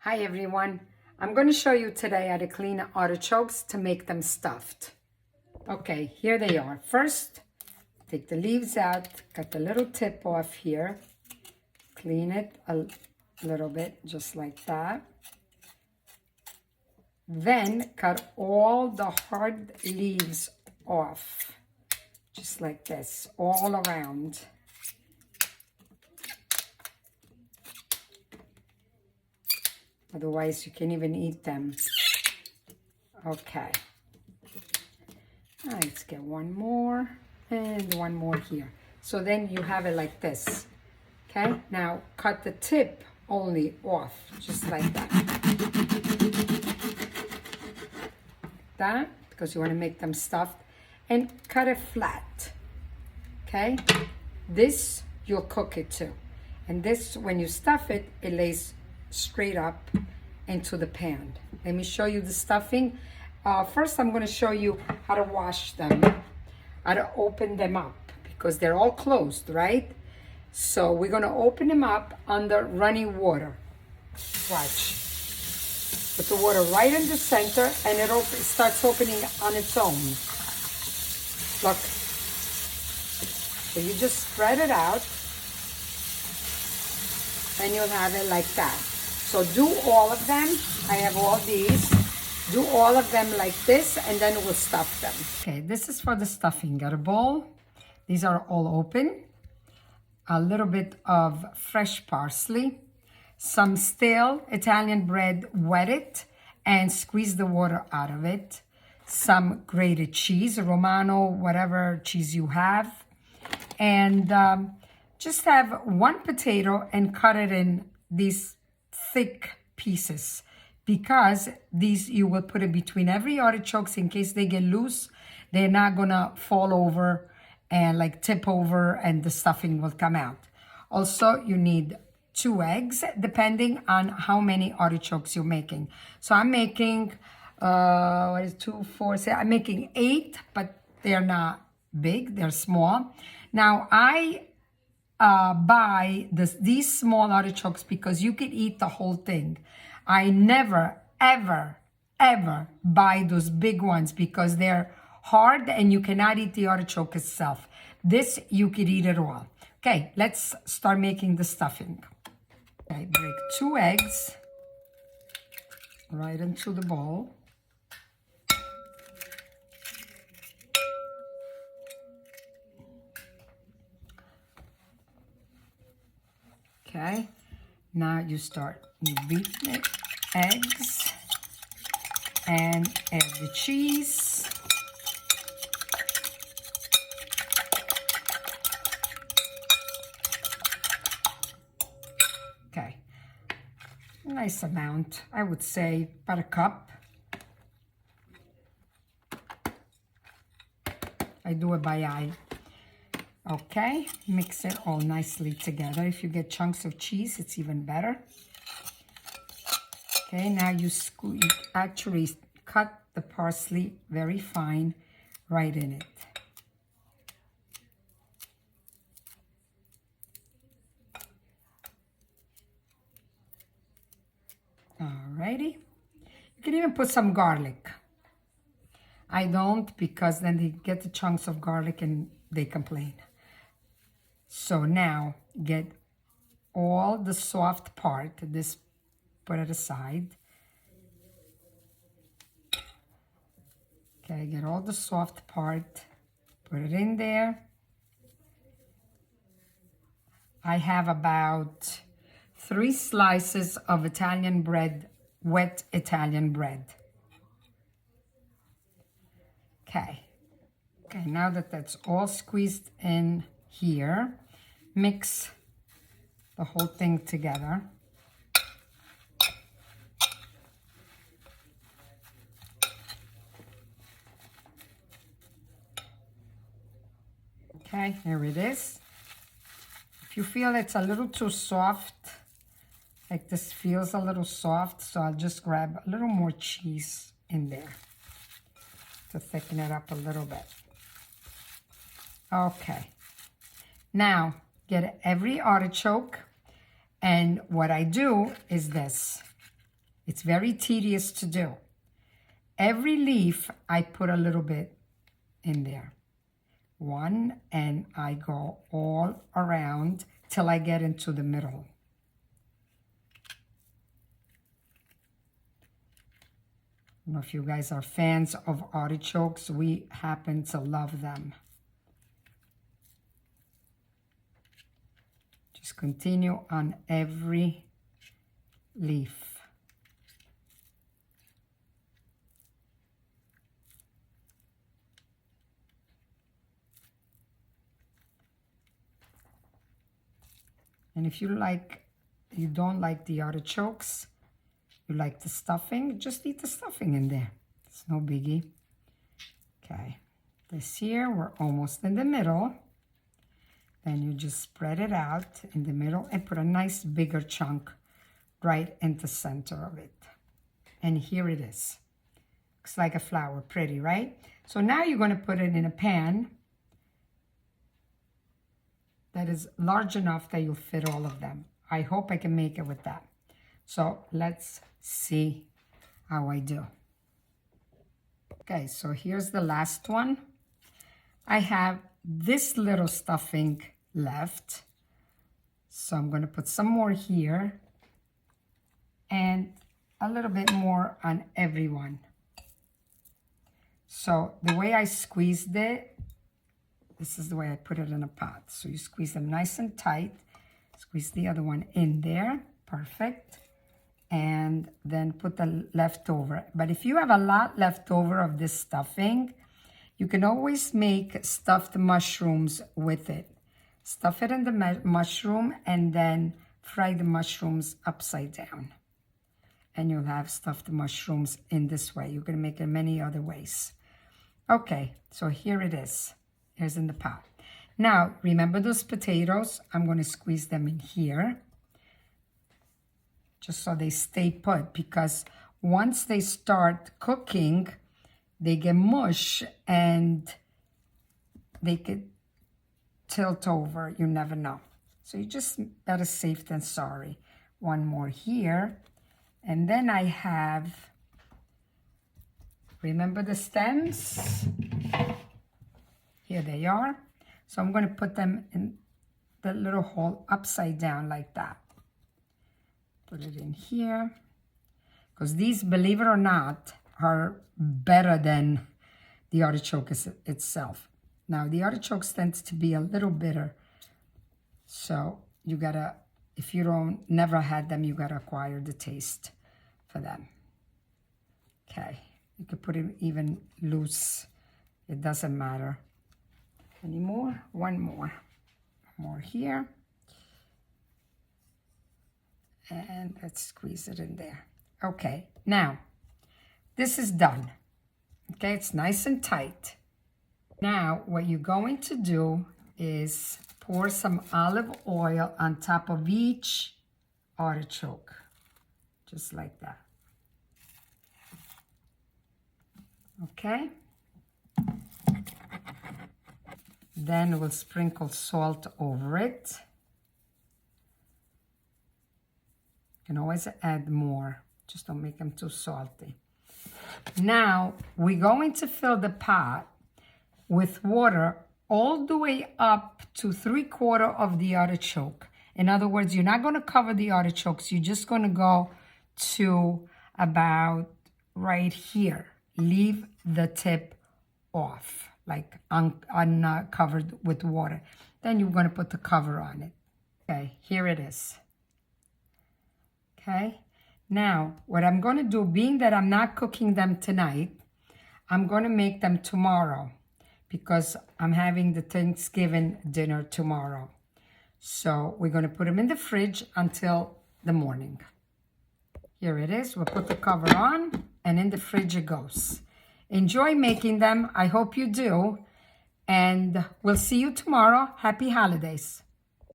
Hi everyone, I'm going to show you today how to clean artichokes to make them stuffed. Okay, here they are. First, take the leaves out, cut the little tip off here, clean it a little bit, just like that. Then cut all the hard leaves off, just like this, all around. Otherwise, you can't even eat them. Okay. Let's get one more and one more here. So then you have it like this. Okay. Now cut the tip only off, just like that. That, because you want to make them stuffed. And cut it flat. Okay. This, you'll cook it too. And this, when you stuff it, it lays straight up into the pan. Let me show you the stuffing. First, I'm going to show you how to wash them, how to open them up, because they're all closed, right? So we're going to open them up under running water. Watch. Put the water right in the center, and it starts opening on its own. Look. So you just spread it out, and you'll have it like that. So do all of them. I have all these. Do all of them like this, and then we'll stuff them. Okay, this is for the stuffing. Got a bowl. These are all open. A little bit of fresh parsley. Some stale Italian bread, wet it, and squeeze the water out of it. Some grated cheese, Romano, whatever cheese you have. And just have one potato and cut it in these thick pieces, because these you will put it between every artichokes in case they get loose. They're not gonna fall over and like tip over, and the stuffing will come out. Also, you need 2 eggs depending on how many artichokes you're making. So I'm making what is 2, 4, 6, I'm making 8, but they're not big, they're small. Now I buy these small artichokes because you can eat the whole thing. I never, ever, ever buy those big ones because they're hard and you cannot eat the artichoke itself. This, you could eat it all. Okay, let's start making the stuffing. Okay, break 2 eggs right into the bowl. Okay, now you beat the eggs and add the cheese. Okay, nice amount, I would say about a cup. I do it by eye. Okay, mix it all nicely together. If you get chunks of cheese, it's even better. Okay, now you actually cut the parsley very fine right in it. Alrighty. You can even put some garlic. I don't, because then they get the chunks of garlic and they complain. So now get all the soft part, this, put it aside. Okay, get all the soft part, put it in there. I have about 3 slices of Italian bread, wet Italian bread. Okay, now that that's all squeezed in here, mix the whole thing together. Okay, here it is. If you feel it's a little too soft, like this feels a little soft, so I'll just grab a little more cheese in there to thicken it up a little bit. Okay, now get every artichoke, and what I do is this. It's very tedious to do. Every leaf, I put a little bit in there. One, and I go all around till I get into the middle. I don't know if you guys are fans of artichokes. We happen to love them. Just continue on every leaf. And if you don't like the artichokes, you like the stuffing, just eat the stuffing in there. It's no biggie. Okay, this here, we're almost in the middle. Then you just spread it out in the middle and put a nice bigger chunk right in the center of it. And here it is. Looks like a flower, pretty, right? So now you're gonna put it in a pan that is large enough that you'll fit all of them. I hope I can make it with that. So let's see how I do. Okay, so here's the last one. I have this little stuffing left. So I'm gonna put some more here and a little bit more on every one. So the way I squeezed it, this is the way I put it in a pot. So you squeeze them nice and tight. Squeeze the other one in there. Perfect. And then put the leftover. But if you have a lot left over of this stuffing, you can always make stuffed mushrooms with it. Stuff it in the mushroom and then fry the mushrooms upside down. And you'll have stuffed mushrooms in this way. You can make it many other ways. Okay, so here it is. Here's in the pot. Now, remember those potatoes? I'm going to squeeze them in here, just so they stay put, because once they start cooking, they get mush and they could tilt over. You never know. So you just better safe than sorry. One more here. And then I have, remember the stems? Here they are. So I'm going to put them in the little hole upside down like that. Put it in here. Because these, believe it or not, are better than the artichoke itself. Now, the artichokes tends to be a little bitter. So you gotta, if you never had them, you gotta acquire the taste for them. Okay, you could put it even loose. It doesn't matter. Any more? One more. More here. And let's squeeze it in there. Okay, now, this is done. Okay, it's nice and tight. Now, what you're going to do is pour some olive oil on top of each artichoke. Just like that. Okay? Then we'll sprinkle salt over it. You can always add more. Just don't make them too salty. Now, we're going to fill the pot with water all the way up to 3/4 of the artichoke. In other words, you're not going to cover the artichokes. You're just going to go to about right here. Leave the tip off, like uncovered with water. Then you're going to put the cover on it. Okay, here it is. Okay, now what I'm going to do, being that I'm not cooking them tonight, I'm going to make them tomorrow because I'm having the Thanksgiving dinner tomorrow. So we're going to put them in the fridge until the morning. Here it is. We'll put the cover on and in the fridge it goes. Enjoy making them. I hope you do. And we'll see you tomorrow. Happy holidays.